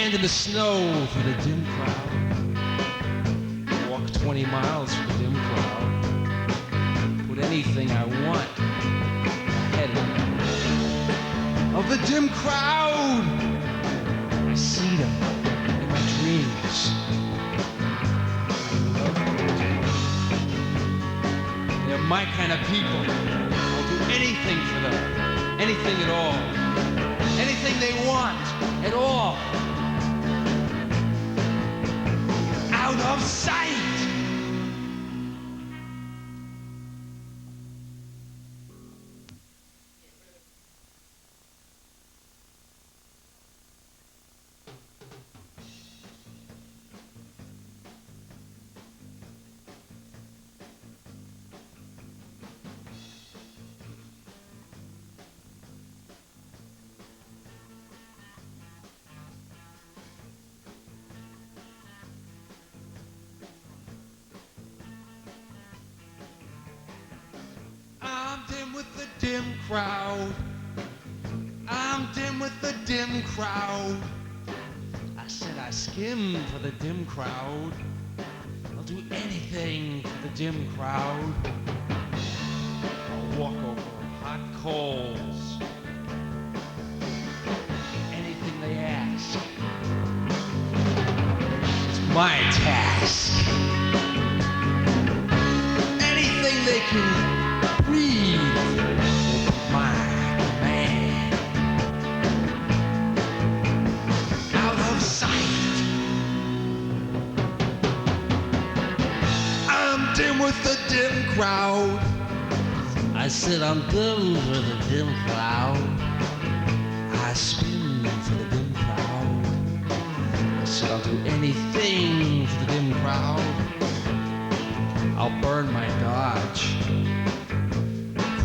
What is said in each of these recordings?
stand in the snow for the dim crowd. Walk 20 miles for the dim crowd. Put anything I want ahead of the dim crowd. I see them in my dreams. I love them. They're my kind of people. I'll do anything for them. Anything at all. Anything they want at all. Out of sight. With the dim crowd. I'm dim with the dim crowd. I said I skim for the dim crowd. I'll do anything for the dim crowd. I'll walk over hot coals. Anything they ask. It's my task. Anything they can read. With the dim crowd. I said I'm dim for the dim crowd. I spin for the dim crowd. I said I'll do anything for the dim crowd. I'll burn my Dodge,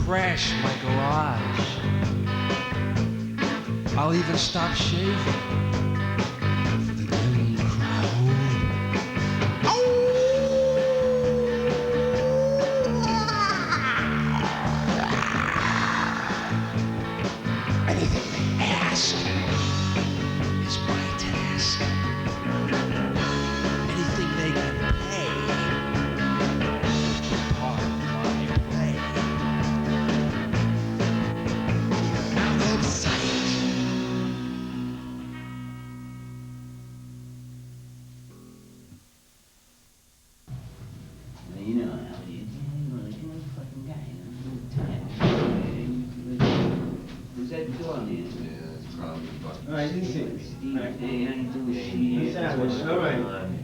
crash my garage. I'll even stop shaving for the dim crowd. Oh!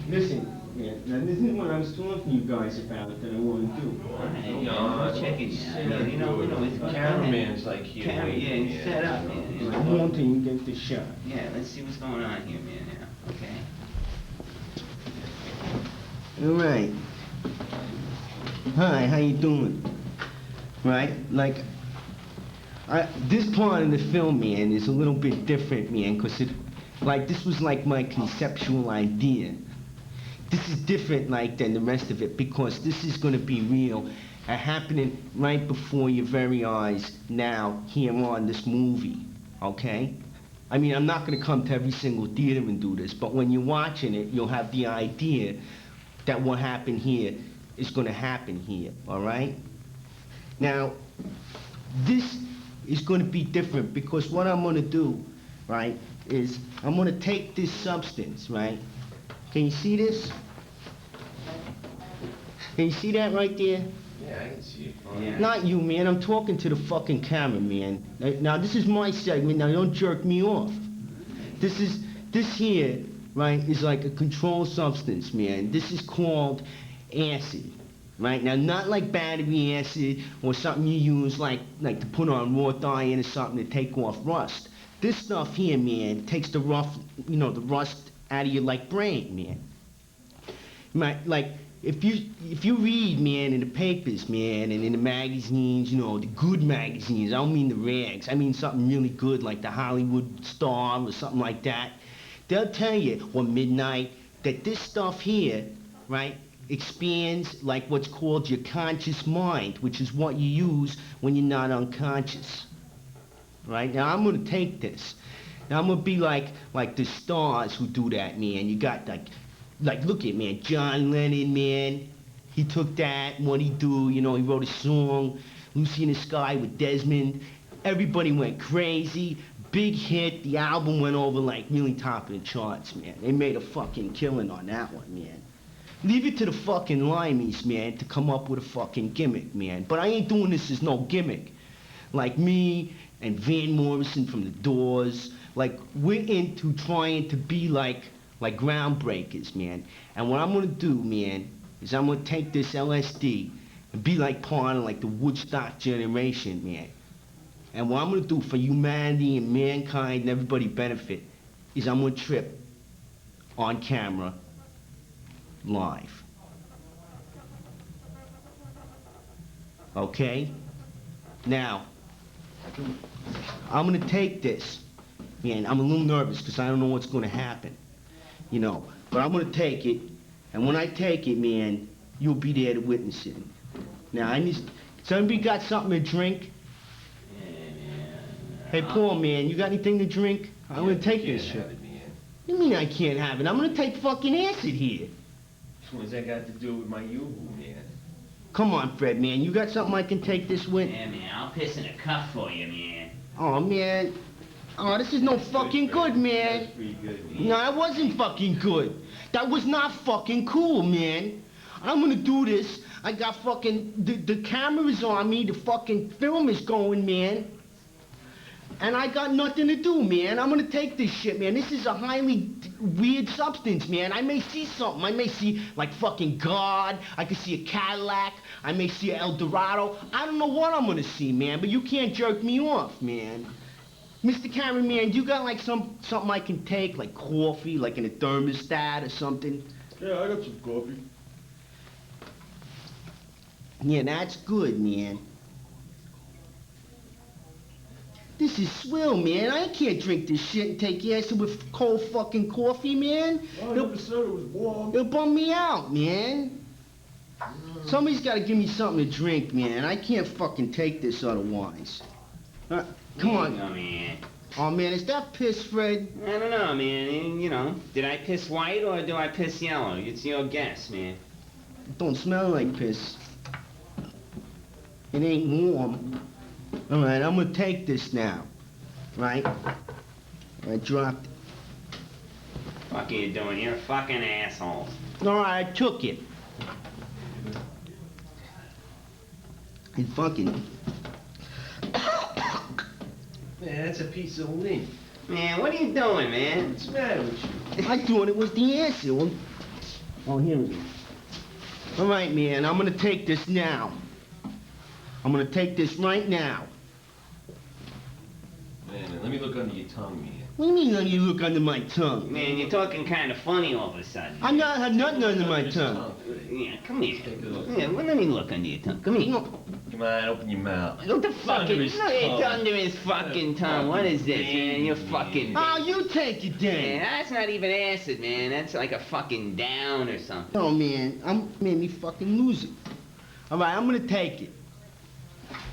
Listen, man, now this is what I was talking to you guys about that I want to do. No, check it out. You know, it's cameraman's like here. Yeah, set up, man. I want to get the shot. Yeah, let's see what's going on here, man. Yeah, okay. All right. Hi, how you doing? Right, like, this part of the film, man, is a little bit different, man, because this was like my conceptual idea. This is different, like, than the rest of it, because this is going to be real and happening right before your very eyes now, here on this movie, okay? I mean, I'm not going to come to every single theater and do this, but when you're watching it, you'll have the idea that what happened here is going to happen here, all right? Now, this is going to be different, because what I'm going to do, right, is I'm going to take this substance, right? Can you see this? Can you see that right there? Yeah, I can see it. Oh, yeah. Not you, man. I'm talking to the fucking camera, man. Now, this is my segment. Now, don't jerk me off. This here, right, is like a controlled substance, man. This is called acid, right? Now, not like battery acid or something you use like to put on wrought iron or something to take off rust. This stuff here, man, takes the rust out of your, like, brain, man. Like, if you read, man, in the papers, man, and in the magazines, you know, the good magazines, I don't mean the rags, I mean something really good like the Hollywood Star or something like that, they'll tell you, or Midnight, that this stuff here, right, expands like what's called your conscious mind, which is what you use when you're not unconscious. Right? Now, I'm going to take this. Now I'm gonna be like the stars who do that, man. You got like look at man, John Lennon, man. He took that, what he do, you know, he wrote a song, Lucy in the Sky with Desmond. Everybody went crazy. Big hit. The album went over like really top of the charts, man. They made a fucking killing on that one, man. Leave it to the fucking limeys, man, to come up with a fucking gimmick, man. But I ain't doing this as no gimmick. Like me and Van Morrison from The Doors, like we're into trying to be like groundbreakers, man. And what I'm gonna do, man, is I'm gonna take this LSD and be like part of like the Woodstock generation, man. And what I'm gonna do for humanity and mankind and everybody benefit is I'm gonna trip on camera live. Okay? Now, I'm gonna take this. Man, I'm a little nervous because I don't know what's gonna happen. You know, but I'm gonna take it, and when I take it, man, you'll be there to witness it. Now, somebody got something to drink? Hey, Paul, man, you got anything to drink? I'm gonna take this shit. What do you mean I can't have it? I'm gonna take fucking acid here. What's that got to do with my yoo-hoo, man? Come on, Fred, man. You got something I can take this with? Yeah, man, I'll piss in a cup for you, man. Oh, man. Oh, this is no fucking good, man. That's pretty good, man. No, that wasn't fucking good. That was not fucking cool, man. I'm gonna do this. I got fucking... The camera is on me. The fucking film is going, man. And I got nothing to do, man. I'm gonna take this shit, man. This is a highly weird substance, man. I may see something. I may see, like, fucking God. I could see a Cadillac. I may see an El Dorado. I don't know what I'm gonna see, man, but you can't jerk me off, man. Mr. Cameraman, do you got, like, something I can take, like coffee, like in a thermostat or something? Yeah, I got some coffee. Yeah, that's good, man. This is swill, man. I can't drink this shit and take acid with cold fucking coffee, man. I never said it was warm. It'll bum me out, man. Somebody's got to give me something to drink, man. I can't fucking take this otherwise. Come on. No, man. Oh, man, is that piss, Fred? I don't know, man. You know, did I piss white or do I piss yellow? It's your guess, man. It don't smell like piss. It ain't warm. All right, I'm gonna take this now. Right? I dropped it. Fuck are you doing? You're a fucking asshole. All right, I took it. And fucking... Man, that's a piece of lint. Man, what are you doing, man? What's the matter with you? I thought it was the answer. Well, oh, here it is. All right, man, I'm gonna take this now. I'm gonna take this right now. Man, let me look under your tongue, man. What do you mean you look under my tongue? Man, you're talking kind of funny all of a sudden. I not have nothing under my tongue. Yeah, come here. Take a look. Yeah, well, let me look under your tongue. Come here. No, Come on, open your mouth. What the fuck under is... his No, it's tongue. under his fucking tongue. What is this, man? You're fucking... oh, you take it Man, then. that's not even acid, man. That's like a fucking down or something. Oh, man, made me fucking lose it. All right, I'm gonna take it.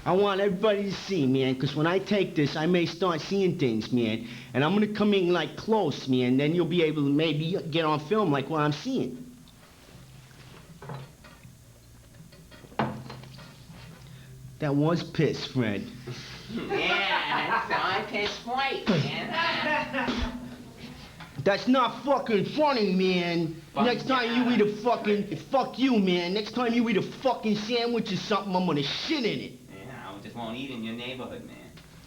I want everybody to see, man, because when I take this, I may start seeing things, man. And I'm gonna come in, like, close, man. Then you'll be able to maybe get on film like what I'm seeing. That was piss, Fred. Yeah, that's I pissed white, man. That's not fucking funny, man. Fuck Next time you eat a fucking... Fuck you, man. Next time you eat a fucking sandwich or something, I'm gonna shit in it. Yeah, I just won't eat in your neighborhood, man.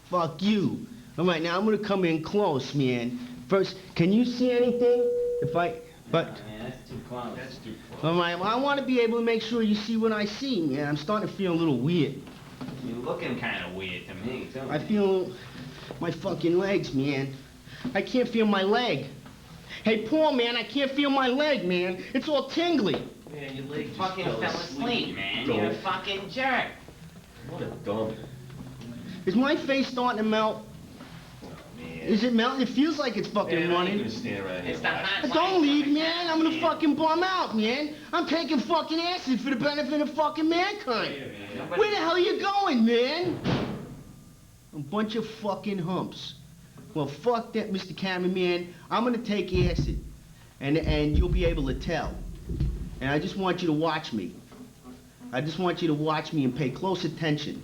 Fuck you. All right, now I'm gonna come in close, man. First, can you see anything? But... Man, that's too close. That's too close. All right, well, I want to be able to make sure you see what I see, man. I'm starting to feel a little weird. You're looking kind of weird to me, too. I feel my fucking legs, man. I can't feel my leg. Hey, Paul, man, I can't feel my leg, man. It's all tingly. Man, your leg just fucking fell asleep, man. Dumb. You're a fucking jerk. What a dump. Is my face starting to melt? Oh, man. Is it melting? It feels like it's fucking Man, I ain't running. gonna stand around here. It's the hot Don't leave, lights, man. I'm gonna fucking bum out, man. I'm taking fucking acid for the benefit of fucking mankind. Yeah, Where the hell are you going, man? A bunch of fucking humps. Well, fuck that, Mr. Cameraman. I'm gonna take acid, and you'll be able to tell. And I just want you to watch me. I just want you to watch me and pay close attention.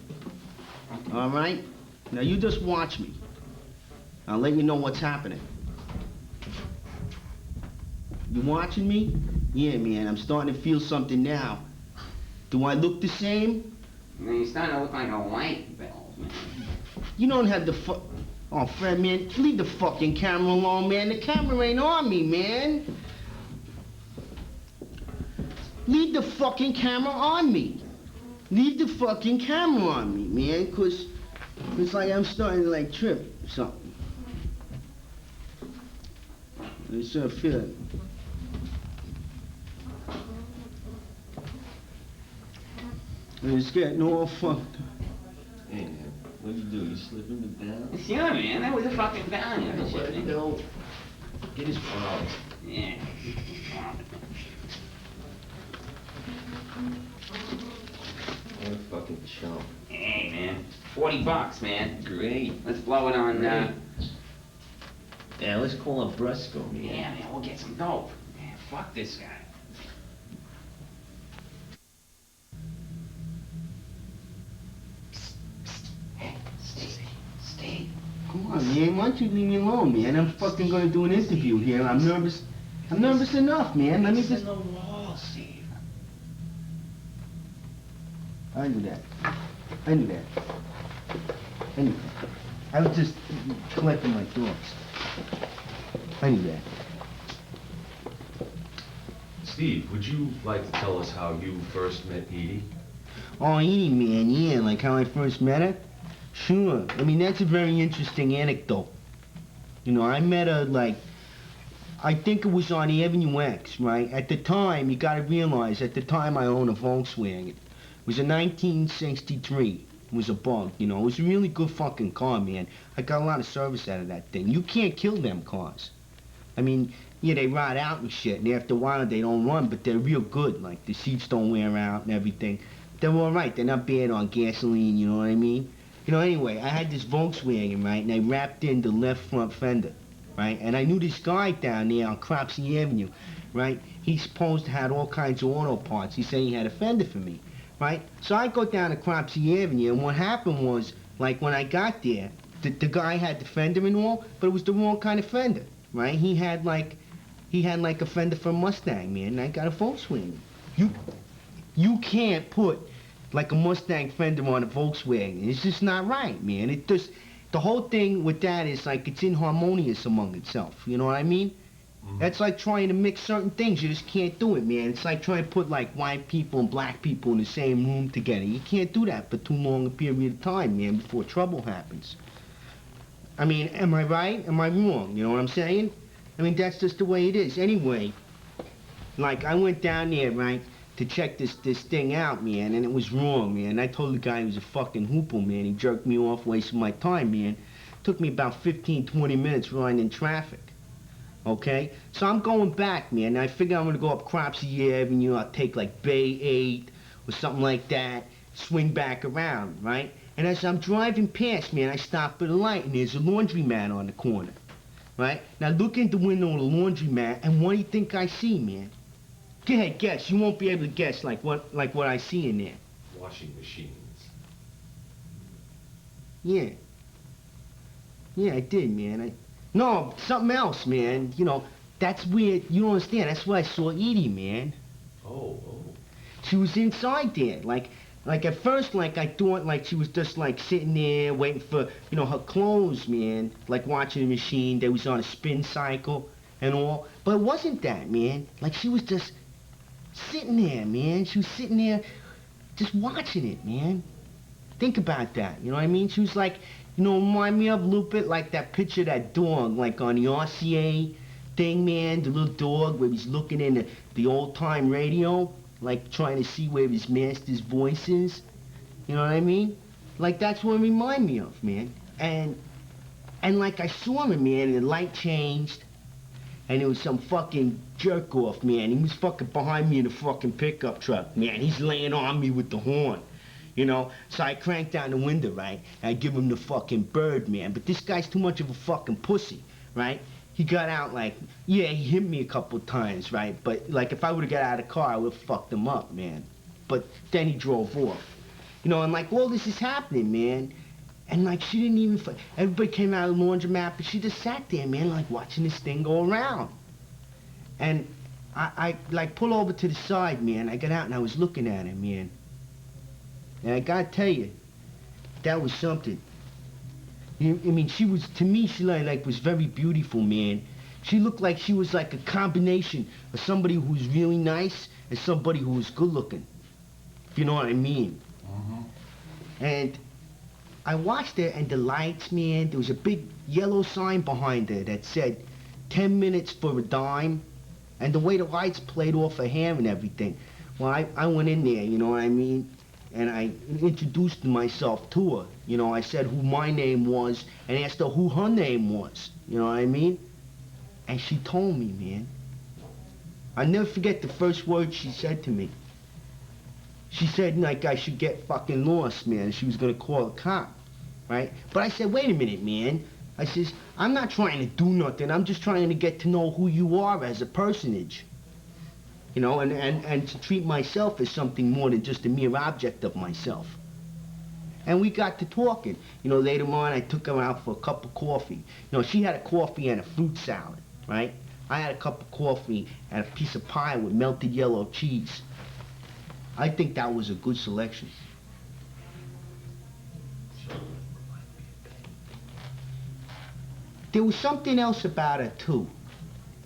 All right? Now you just watch me. I'll let you know what's happening. You watching me? Yeah, man, I'm starting to feel something now. Do I look the same? Man, you're starting to look like a light bulb, man. You don't have the Oh, Fred, man, leave the fucking camera alone, man. The camera ain't on me, man. Leave the fucking camera on me. Leave the fucking camera on me, man, 'cause it's like I'm starting to, like, trip or something. I sort of feel it. It's getting all fucked. Hey, man, what'd you do? You slipping it down? Yeah, man, that was a fucking bounty on the shit, Let it man. go. Get his wallet. Yeah. What a fucking chump. Hey, man, $40, man. Great. Let's blow it on, Yeah, let's call up Brusco, man. yeah, man, we'll get some dope. Man, fuck this guy. Hey, Steve. Come on, man. Why don't you leave me alone, man? I'm fucking gonna do an interview here. I'm nervous. I'm nervous enough, man. Let me It's in just... the wall, Steve. I knew that. I knew that. I knew that. I was just collecting my thoughts. I knew that. Steve, would you like to tell us how you first met Edie? Oh, Edie, man, yeah, like how I first met her? Sure. I mean, that's a very interesting anecdote. You know, I met her, like, I think it was on Avenue X, right? At the time, you gotta realize, at the time I owned a Volkswagen. It was a 1963. It was a bug, you know. It was a really good fucking car, man. I got a lot of service out of that thing. You can't kill them cars. I mean, yeah, they rot out and shit, and after a while they don't run, but they're real good. Like, the seats don't wear out and everything. They're all right. They're not bad on gasoline, you know what I mean? You know, anyway, I had this Volkswagen, right, and I wrapped in the left front fender, right? And I knew this guy down there on Cropsey Avenue, right? He's supposed to have all kinds of auto parts. He said he had a fender for me, right? So I go down to Cropsey Avenue, and what happened was, like, when I got there, the guy had the fender and all, but it was the wrong kind of fender, right? He had like a fender for a Mustang, man, and I got a Volkswagen. You can't put like a Mustang fender on a Volkswagen. It's just not right, man. It just, the whole thing with that is like it's inharmonious among itself. You know what I mean? Mm-hmm. That's like trying to mix certain things. You just can't do it, man. It's like trying to put like white people and black people in the same room together. You can't do that for too long a period of time, man, before trouble happens. I mean, am I right? Am I wrong? You know what I'm saying? I mean, that's just the way it is. Anyway, like I went down there, right, to check this thing out, man, and it was wrong, man. I told the guy he was a fucking hoople, man. He jerked me off, wasting my time, man. Took me about 15, 20 minutes running in traffic. Okay? So I'm going back, man. I figure I'm gonna go up Cropsey Avenue. I'll take like Bay 8 or something like that. Swing back around, right? And as I'm driving past, man, I stop at a light and there's a laundromat on the corner. Right? Now look in the window of the laundromat and what do you think I see, man? Go ahead, guess. You won't be able to guess like what I see in there. Washing machines. Yeah. Yeah, I did, man. No, something else, man. You know, that's weird. You don't understand. That's why I saw Edie, man. Oh. She was inside there. Like at first, like, I thought, like, she was just, like, sitting there waiting for, you know, her clothes, man. Like, watching the machine. They was on a spin cycle and all. But it wasn't that, man. Like, she was just sitting there, man. She was sitting there just watching it, man. Think about that, you know what I mean? She was like, you know, remind me of a little bit like that picture of that dog, like on the RCA thing, man. The little dog where he's looking in the old-time radio. Like trying to see where his master's voice is. You know what I mean? Like that's what it reminded me of, man. And like I saw him, man, and the light changed. And there was some fucking jerk off, man. He was fucking behind me in the fucking pickup truck, man. He's laying on me with the horn. you know? So I cranked down the window, right? And I give him the fucking bird, man. But this guy's too much of a fucking pussy, right? He got out like, yeah, he hit me a couple times, right? But like if I would've got out of the car, I would've fucked him up, man. But then he drove off. You know, and like all this is happening, man. And like she didn't even, everybody came out of the laundromat, but she just sat there, man, like watching this thing go around. And I like pull over to the side, man. I got out and I was looking at her, man. And I gotta tell you, that was something. I mean, she was, to me, she like was very beautiful, man. She looked like she was like a combination of somebody who was really nice and somebody who was good looking. If you know what I mean. And I watched her and the lights, man, there was a big yellow sign behind her that said 10 minutes for a dime. And the way the lights played off her hair and everything. Well, I went in there, you know what I mean? And I introduced myself to her. You know, I said who my name was and asked her who her name was. You know what I mean? And she told me, man. I'll never forget the first words she said to me. She said, like, I should get fucking lost, man. She was gonna call a cop, right? But I said, wait a minute, man. I says, I'm not trying to do nothing. I'm just trying to get to know who you are as a personage. You know, and to treat myself as something more than just a mere object of myself. And we got to talking. You know, later on, I took her out for a cup of coffee. You know, she had a coffee and a fruit salad, right? I had a cup of coffee and a piece of pie with melted yellow cheese. I think that was a good selection. There was something else about her, too.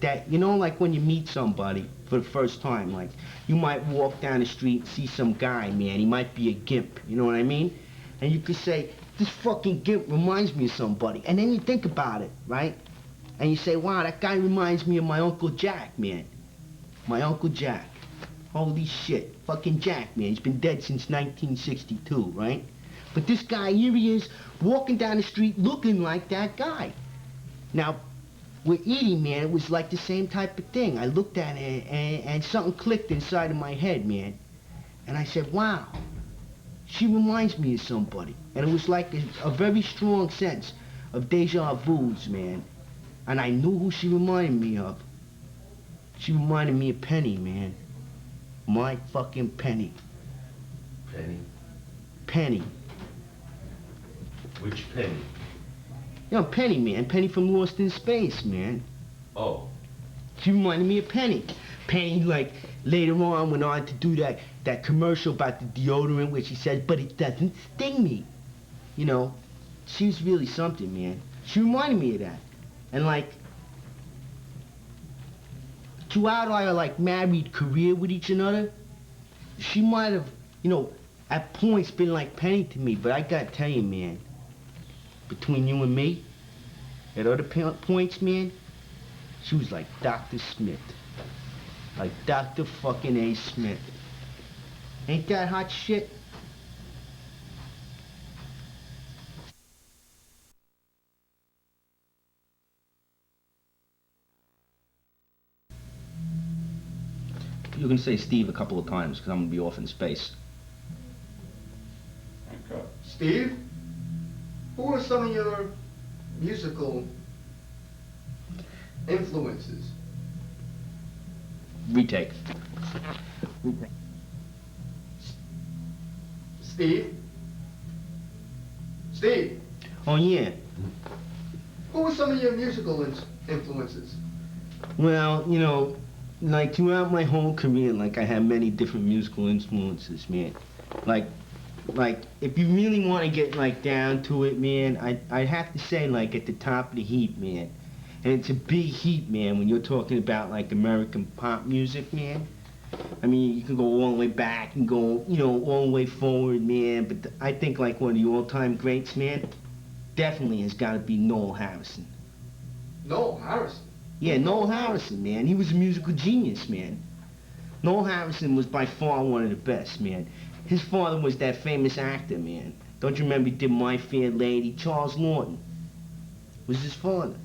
That, you know, like when you meet somebody for the first time, like, you might walk down the street and see some guy, man, he might be a gimp, you know what I mean? And you could say, this fucking gimp reminds me of somebody. And then you think about it, right? And you say, wow, that guy reminds me of my Uncle Jack, man. My Uncle Jack. Holy shit. Fucking Jack, man. He's been dead since 1962, right? But this guy, here he is, walking down the street looking like that guy. Now, with Edie, man, it was like the same type of thing. I looked at it and something clicked inside of my head, man. And I said, wow, she reminds me of somebody. And it was like a very strong sense of deja vu's, man. And I knew who she reminded me of. She reminded me of Penny, man. My fucking Penny. Penny? Penny. Which Penny? You know, Penny, man. Penny from Lost in Space, man. Oh. She reminded me of Penny. Penny, like, later on went on to do that commercial about the deodorant where she said, but it doesn't sting me. You know, she was really something, man. She reminded me of that. And, like, throughout our, like, married career with each other, she might have, you know, at points been like Penny to me, but I gotta tell you, man, between you and me, at other points, man, she was like Dr. Smith. Like Dr. fucking A. Smith. Ain't that hot shit? You can say Steve a couple of times, because I'm going to be off in space. Okay. Steve, who are some of your musical influences? Retake. Steve? Steve, Oh, yeah. who are some of your musical influences? Well, you know, like throughout my whole career, like I had many different musical influences, man. Like if you really want to get like down to it, man, I'd have to say like at the top of the heap, man. And it's a big heap, man, when you're talking about like American pop music, man. I mean, you can go all the way back and go, you know, all the way forward, man. But I think like one of the all-time greats, man, definitely has got to be Noel Harrison. Noel Harrison. Yeah, Noel Harrison, man. He was a musical genius, man. Noel Harrison was by far one of the best, man. His father was that famous actor, man. Don't you remember he did My Fair Lady? Charles Lawton was his father.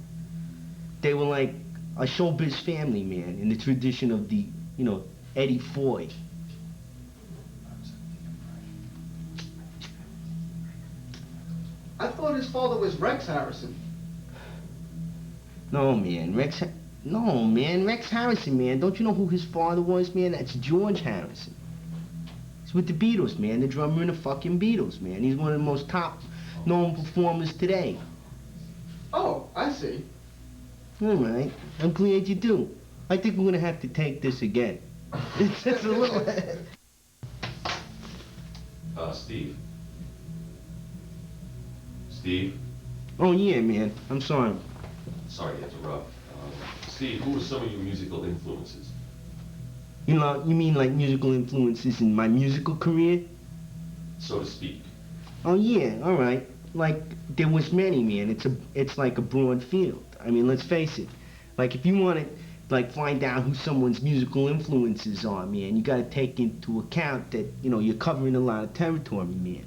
They were like a showbiz family, man, in the tradition of the, you know, Eddie Foy. thought his father was Rex Harrison. No, man, Rex Harrison, man. Don't you know who his father was, man? That's George Harrison. He's with the Beatles, man. The drummer in the fucking Beatles, man. He's one of the most top-known performers today. Oh, I see. All right. I'm glad you do. I think we're gonna have to take this again. It's just a little... Steve. Steve? Oh, yeah, man. I'm sorry. Sorry to interrupt. Steve, who were some of your musical influences? You know, you mean like musical influences in my musical career? So to speak. Oh, yeah, all right. Like, there was many, man. It's like a broad field. I mean, let's face it. Like, if you want to, like, find out who someone's musical influences are, man, you got to take into account that, you know, you're covering a lot of territory, man.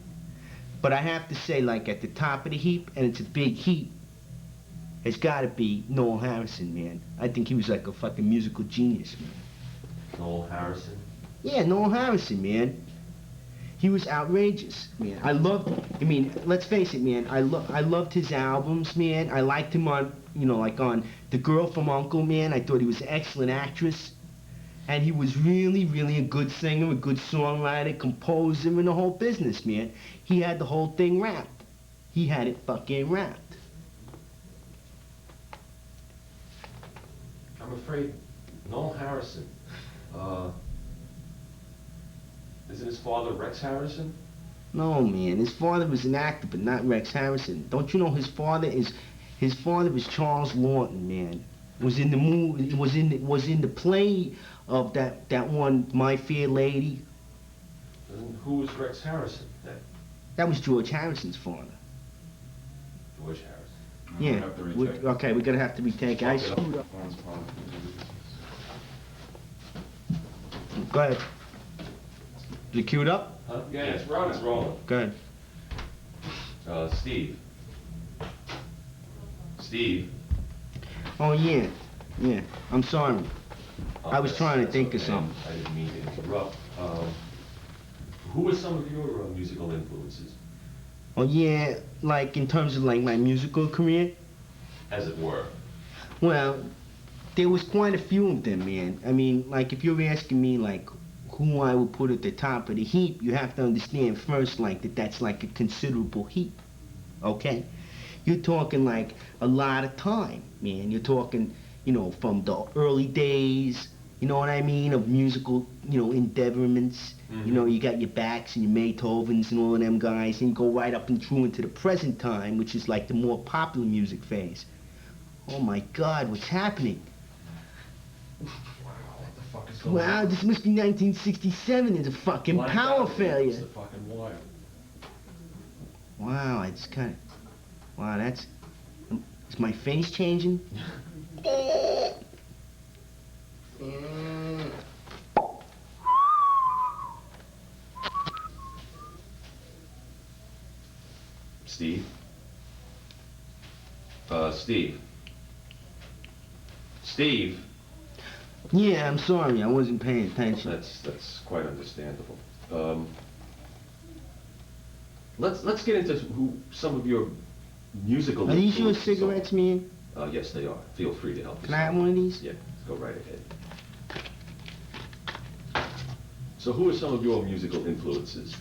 But I have to say, like, at the top of the heap, and it's a big heap, it's got to be Noel Harrison, man. I think he was like a fucking musical genius, man. Noel Harrison? Yeah, Noel Harrison, man. He was outrageous, man. I mean, let's face it, man. I loved his albums, man. I liked him on, you know, like on The Girl from U.N.C.L.E., man. I thought he was an excellent actress. And he was really, really a good singer, a good songwriter, composer, and the whole business, man. He had the whole thing wrapped. He had it fucking wrapped. I'm afraid Noel Harrison. Isn't his father Rex Harrison? No, man. His father was an actor, but not Rex Harrison. Don't you know his father was Charles Lawton, man. Was in the movie, was in the play of that one My Fair Lady. And who was Rex Harrison then? That was George Harrison's father. George Harrison. Yeah. Okay, we're gonna have to retake it. I screwed up. Go ahead. Is it queued up? Huh? Yeah, it's rolling. It's rolling. Go ahead. Steve. Steve. Oh, yeah. Yeah. I'm sorry. I was trying to think of okay. something. I didn't mean to interrupt. Who were some of your musical influences? Oh, yeah, like in terms of like my musical career? As it were. Well, there was quite a few of them, man. I mean, like if you're asking me like who I would put at the top of the heap, you have to understand first like that's like a considerable heap, okay? You're talking like a lot of time, man. You're talking, you know, from the early days, you know what I mean, of musical, you know, endeavorments. Mm-hmm. You know, you got your Bachs and your Beethovens and all of them guys, and you go right up and through into the present time, which is like the more popular music phase. Oh my God, what's happening? What the fuck is going Wow, on? this must be 1967. It's a fucking Black power out. failure. It's the fucking wire. Wow, it's kind of... Wow, that's... Is my face changing? Steve? Steve? Steve? Yeah, I'm sorry. I wasn't paying attention. That's quite understandable. Let's get into some of your musical. Are these your influences. cigarettes, man? Yes, they are. Feel free to help. Can I have one of these? Yeah, go right ahead. So, who are some of your musical influences?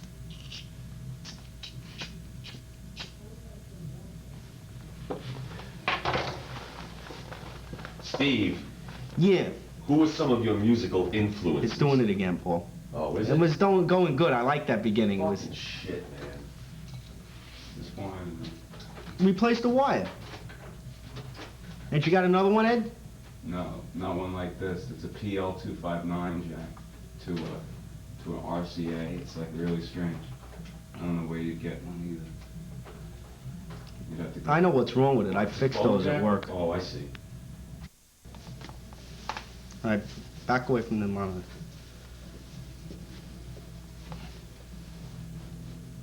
Steve, Yeah. who are some of your musical influences? It's doing it again, Paul. Oh, is It it? was going good. I like that beginning. It was... Fucking shit, man. This one. Replace the wire. Ain't you got another one, Ed? No, not one like this. It's a PL259 jack to an RCA. It's like really strange. I don't know where you get one either. You'd have to go. I know what's wrong with it. I fixed Phone those at jack? work. Oh, I see. All right, back away from the monitor.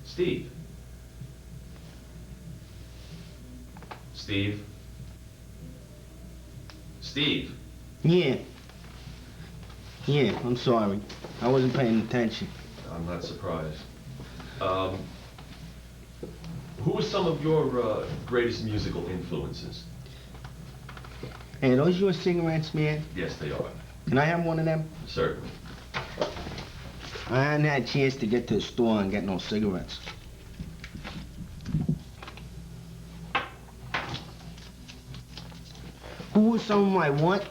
Steve. Steve. Steve. Yeah. Yeah, I'm sorry. I wasn't paying attention. I'm not surprised. Who are some of your greatest musical influences? Hey, are those your cigarettes, man? Yes, they are. Can I have one of them? Certainly. I hadn't had a chance to get to the store and get no cigarettes. Who was some of my what?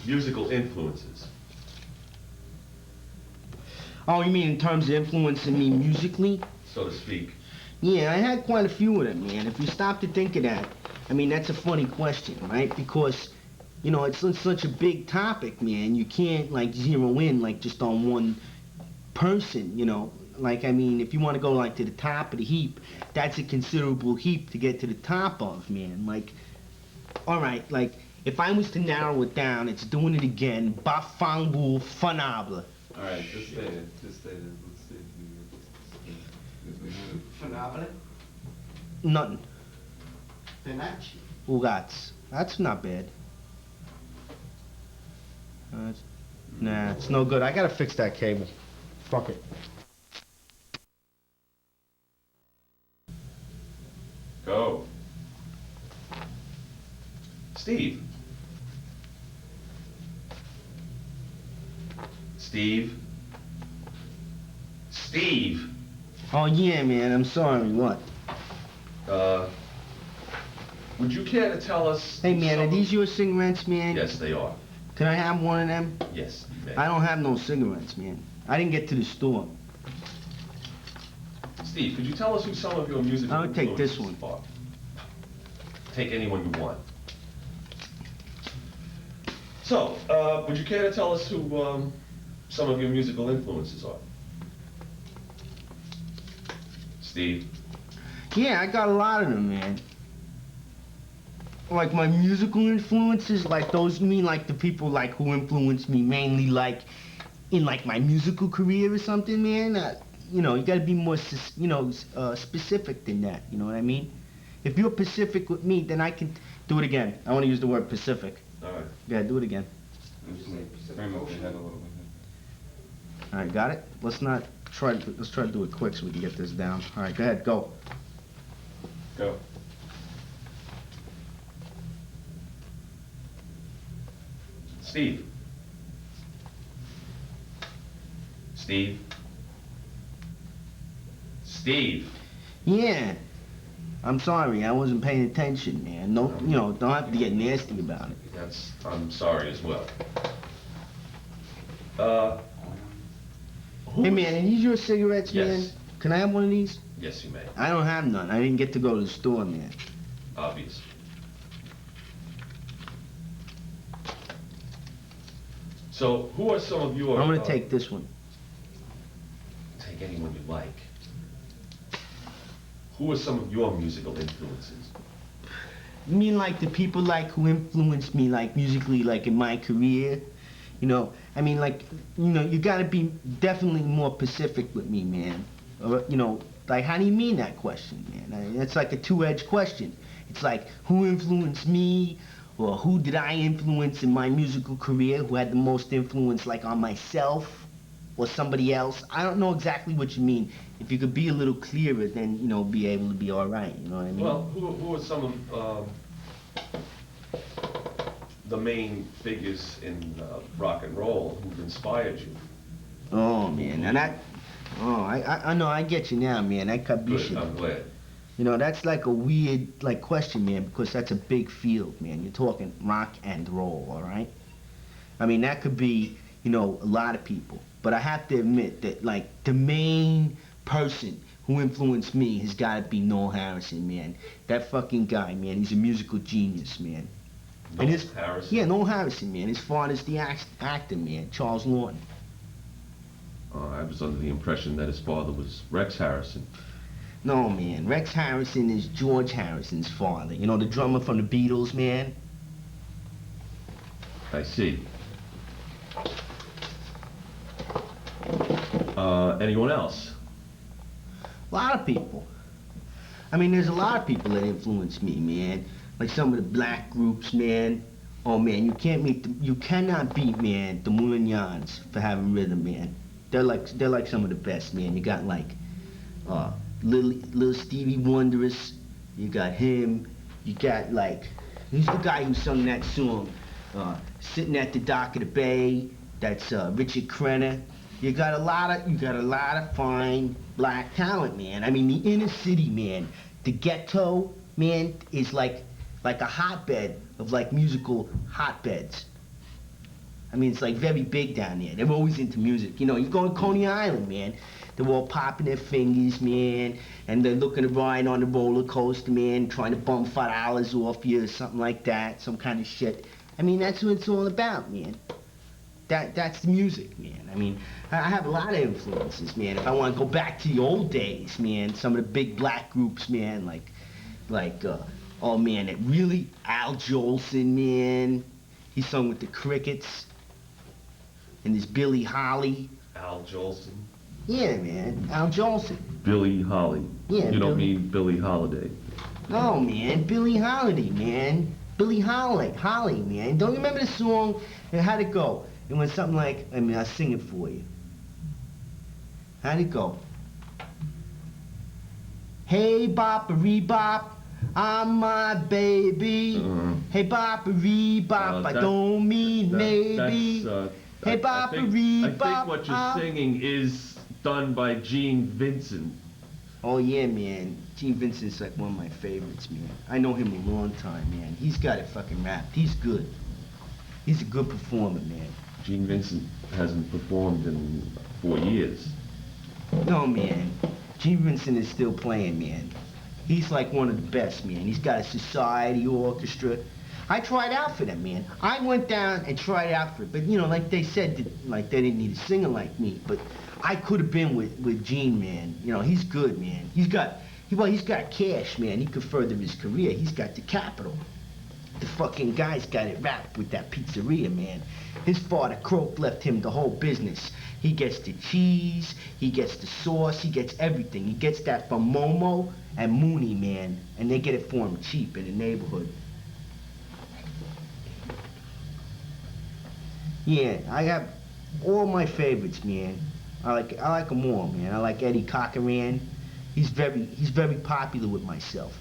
Musical influences. Oh, you mean in terms of influencing me musically? So to speak. Yeah, I had quite a few of them, man. If you stop to think of that, I mean, that's a funny question, right? Because, you know, it's such a big topic, man. You can't, like, zero in, like, just on one person, you know? Like, I mean, if you want to go, like, to the top of the heap, that's a considerable heap to get to the top of, man. Like, all right, like, if I was to narrow it down, it's doing it again. Bafangu Fanable. All right, just say it. Just say it. Let's see if we have. Phenomenal. Nothing. Penachi. Ugats. That's not bad. Nah, it's no good. I gotta fix that cable. Fuck it. Go. Steve. Steve. Steve. Oh yeah, man. I'm sorry. What? Would you care to tell us? Hey, man. some Are of- these your cigarettes, man? Yes, they are. Can I have one of them? Yes, you may. I don't have no cigarettes, man. I didn't get to the store. Steve, could you tell us who some of your musical I'll take this influences one. are? Take anyone you want. So, would you care to tell us who some of your musical influences are? Steve? Yeah, I got a lot of them, man. Like my musical influences, like those, you mean like the people like who influenced me mainly like in like my musical career or something, man? You know, you gotta be more, specific than that, you know what I mean? If you're Pacific with me, then I can do it again. I wanna use the word Pacific. All right. Yeah, do it again. Frame up your head a little bit. All right, got it? Let's try to do it quick so we can get this down. All right, go ahead, go. Go. Steve? Steve? Steve? Yeah. I'm sorry, I wasn't paying attention, man. No, you know, don't have to get nasty about it. I'm sorry as well. Hey, man, are these your cigarettes, Yes. man? Can I have one of these? Yes, you may. I don't have none. I didn't get to go to the store, man. Obvious. So, who are some of your... I'm gonna take this one. Take anyone you like. Who are some of your musical influences? You mean like the people like who influenced me like musically like in my career? You know, I mean like, you know, you gotta be definitely more Pacific with me, man. Or, you know, like how do you mean that question, man? I mean, it's like a two-edged question. It's like who influenced me or who did I influence in my musical career, who had the most influence like on myself or somebody else. I don't know exactly what you mean. If you could be a little clearer, then, you know, be able to be all right, you know what I mean? Well, who are some of the main figures in rock and roll who've inspired you? Oh, man, now that... Oh, I know, I get you now, man. That could be Good, shit. I'm glad. You know, that's like a weird, like, question, man, because that's a big field, man. You're talking rock and roll, all right? I mean, that could be, you know, a lot of people. But I have to admit that, like, the main person who influenced me has got to be Noel Harrison, man. That fucking guy, man, he's a musical genius, man. Noel Harrison? Yeah, Noel Harrison, man. His father's the actor, man, Charles Lawton. I was under the impression that his father was Rex Harrison. No, man. Rex Harrison is George Harrison's father. You know, the drummer from the Beatles, man? I see. Anyone else? A lot of people. I mean, there's a lot of people that influence me, man. Like some of the black groups, man. Oh, man, you cannot beat, man, the Moulignans for having rhythm, man. They're like some of the best, man. You got like, little Stevie Wonders. You got him. You got like, who's the guy who sung that song? Sitting at the Dock of the Bay. That's Richard Crenna. You got a lot of fine black talent, man. I mean, the inner city, man, the ghetto, man, is like a hotbed of like musical hotbeds. I mean, it's like very big down there. They're always into music. You know, you go to Coney Island, man. They're all popping their fingers, man, and they're looking to ride on the roller coaster, man, trying to bum $5 off you or something like that, some kind of shit. I mean, that's what it's all about, man. That's the music, man. I mean, I have a lot of influences, man. If I want to go back to the old days, man, some of the big black groups, man, oh man, it really, Al Jolson, man. He sung with the Crickets. And there's Billie Holly. Al Jolson. Yeah, man, Al Jolson. Billie Holly. Yeah, You don't Billie- mean Billie Holiday. No, man, Billie Holiday, man. Billie Holly, man. Don't you remember the song? How'd it go? It went something like, I mean, I'll sing it for you. How'd it go? Hey, bop-a-ree-bop, I'm my baby. Hey, bop-a-ree-bop, I don't mean maybe. Hey, I bop-a-ree-bop. think what you're singing is done by Gene Vincent. Oh, yeah, man. Gene Vincent's like one of my favorites, man. I know him a long time, man. He's got it fucking rapped. He's good. He's a good performer, man. Gene Vincent hasn't performed in 4 years. No, man. Gene Vincent is still playing, man. He's like one of the best, man. He's got a society orchestra. I tried out for them, man. I went down and tried out for it. But, you know, like they said, like they didn't need a singer like me. But I could have been with Gene, man. You know, he's good, man. He's got cash, man. He could further his career. He's got the capital. The fucking guy's got it wrapped with that pizzeria, man. His father, Croak, left him the whole business. He gets the cheese, he gets the sauce, he gets everything. He gets that from Momo and Mooney, man. And they get it for him cheap in the neighborhood. Yeah, I have all my favorites, man. I like them all, man. I like Eddie Cochran. He's very popular with myself.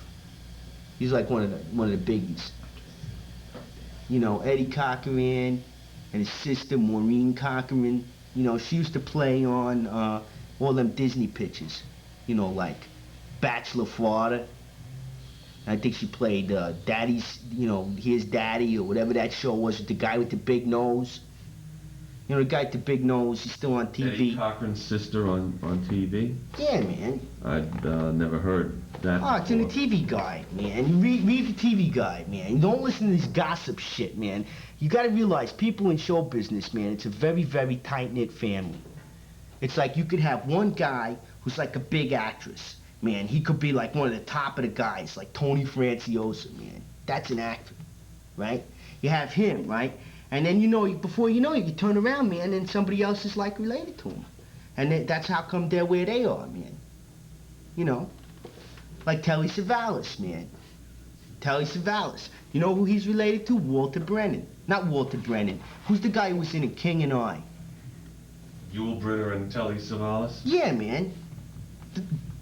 He's like one of the biggies. You know, Eddie Cochran and his sister Maureen Cochran. You know, she used to play on all them Disney pictures. You know, like Bachelor Florida. I think she played Daddy's, you know, Here's Daddy or whatever that show was with the guy with the big nose. You know, the guy with the big nose, he's still on TV. Eddie Cochran's sister on TV? Yeah, man. I'd never heard that. Oh, it's in the TV Guide, man. You read the TV Guide, man. You don't listen to this gossip shit, man. You gotta realize, people in show business, man, it's a very, very tight-knit family. It's like you could have one guy who's like a big actress, man. He could be like one of the top of the guys, like Tony Franciosa, man. That's an actor, right? You have him, right? And then you know, before you know it, you turn around, man, and somebody else is like related to him. And that's how come they're where they are, man. You know, like Telly Savalas, man. Telly Savalas. You know who he's related to? Walter Brennan. Not Walter Brennan. Who's the guy who was in A King and I? Yul Brynner and Telly Savalas? Yeah, man.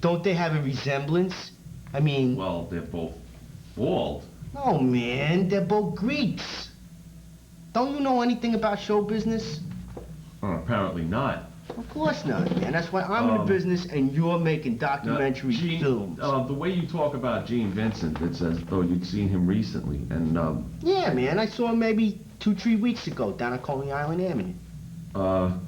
Don't they have a resemblance? I mean... Well, they're both bald. No, man. They're both Greeks. Don't you know anything about show business? Apparently not. Of course not, man. That's why I'm in the business and you're making documentary films. The way you talk about Gene Vincent, it's as though you'd seen him recently, and Yeah, man. I saw him maybe 2-3 weeks ago down on Coney Island Avenue.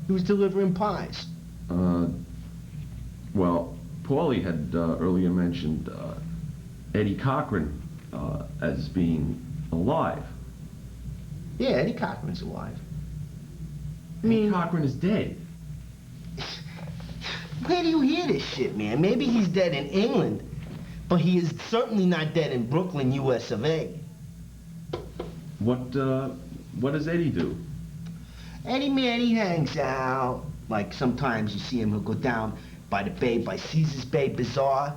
He was delivering pies. Well, Paulie had earlier mentioned Eddie Cochran as being alive. Yeah, Eddie Cochran's alive. Eddie Cochran is dead. Where do you hear this shit, man? Maybe he's dead in England, but he is certainly not dead in Brooklyn, US of A. What does Eddie do? Eddie, man, he hangs out. Like, sometimes you see him, he'll go down by the bay, by Caesar's Bay Bazaar.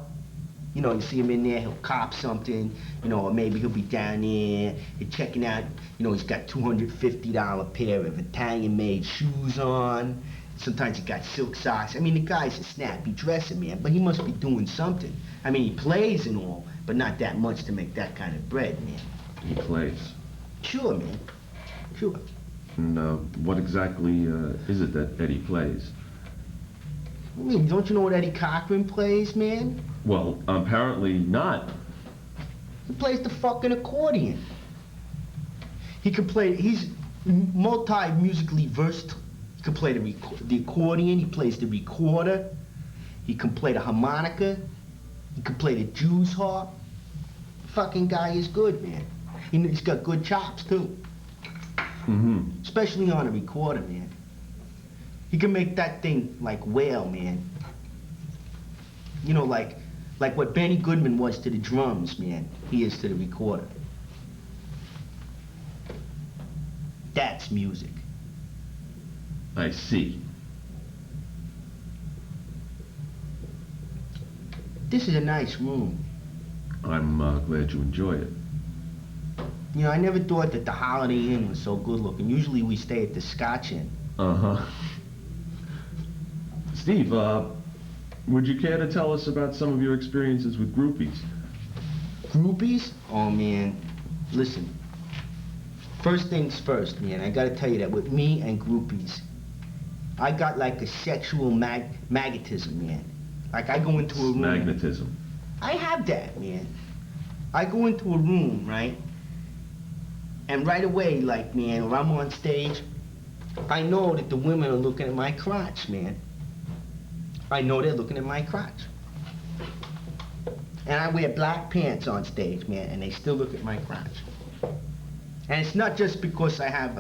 You know, you see him in there, he'll cop something, you know, or maybe he'll be down there and checking out, you know, he's got $250 pair of Italian-made shoes on. Sometimes he got silk socks. I mean, the guy's a snappy dresser, man, but he must be doing something. I mean, he plays and all, but not that much to make that kind of bread, man. He plays. Sure, man. Sure. And what exactly is it that Eddie plays? I mean, don't you know what Eddie Cochran plays, man? Well, apparently not. He plays the fucking accordion. He can play, he's multi-musically versed. He can play the accordion, he plays the recorder, he can play the harmonica, he can play the Jew's harp. Fucking guy is good, man. He's got good chops, too. Mm-hmm. Especially on a recorder, man. He can make that thing like wail, man. You know, like what Benny Goodman was to the drums, man, he is to the recorder. That's music. I see. This is a nice room. I'm glad you enjoy it. You know, I never thought that the Holiday Inn was so good looking. Usually we stay at the Scotch Inn. Uh-huh. Steve, would you care to tell us about some of your experiences with groupies? Groupies? Oh, man. Listen. First things first, man. I gotta tell you that with me and groupies, I got like a sexual magnetism, man. Like I go into a room. Magnetism. I have that, man. I go into a room, right? And right away, like, man, when I'm on stage, I know that the women are looking at my crotch, man. I know they're looking at my crotch. And I wear black pants on stage, man, and they still look at my crotch. And it's not just because I have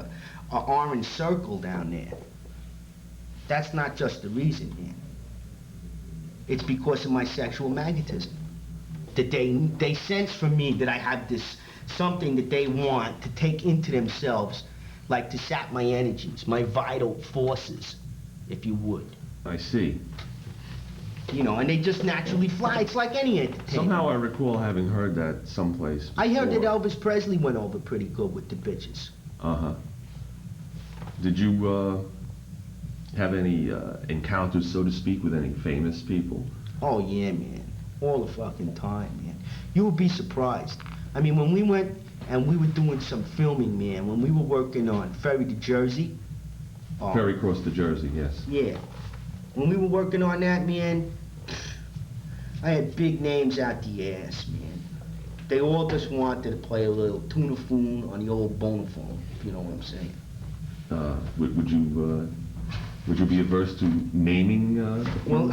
a orange circle down there. That's not just the reason, man. It's because of my sexual magnetism. That they sense from me that I have this something that they want to take into themselves, like to sap my energies, my vital forces, if you would. I see. You know, and they just naturally fly. It's like any entertainment. Somehow I recall having heard that someplace before. I heard that Elvis Presley went over pretty good with the bitches. Uh-huh. Did you, have any, encounters, so to speak, with any famous people? Oh, yeah, man. All the fucking time, man. You would be surprised. I mean, when we went and we were doing some filming, man, when we were working on Ferry to Jersey. Oh, Ferry across to Jersey, yes. yeah. When we were working on that, man, I had big names out the ass, man. They all just wanted to play a little tunaphone on the old bonaphone, if you know what I'm saying. Would you be averse to naming, Well,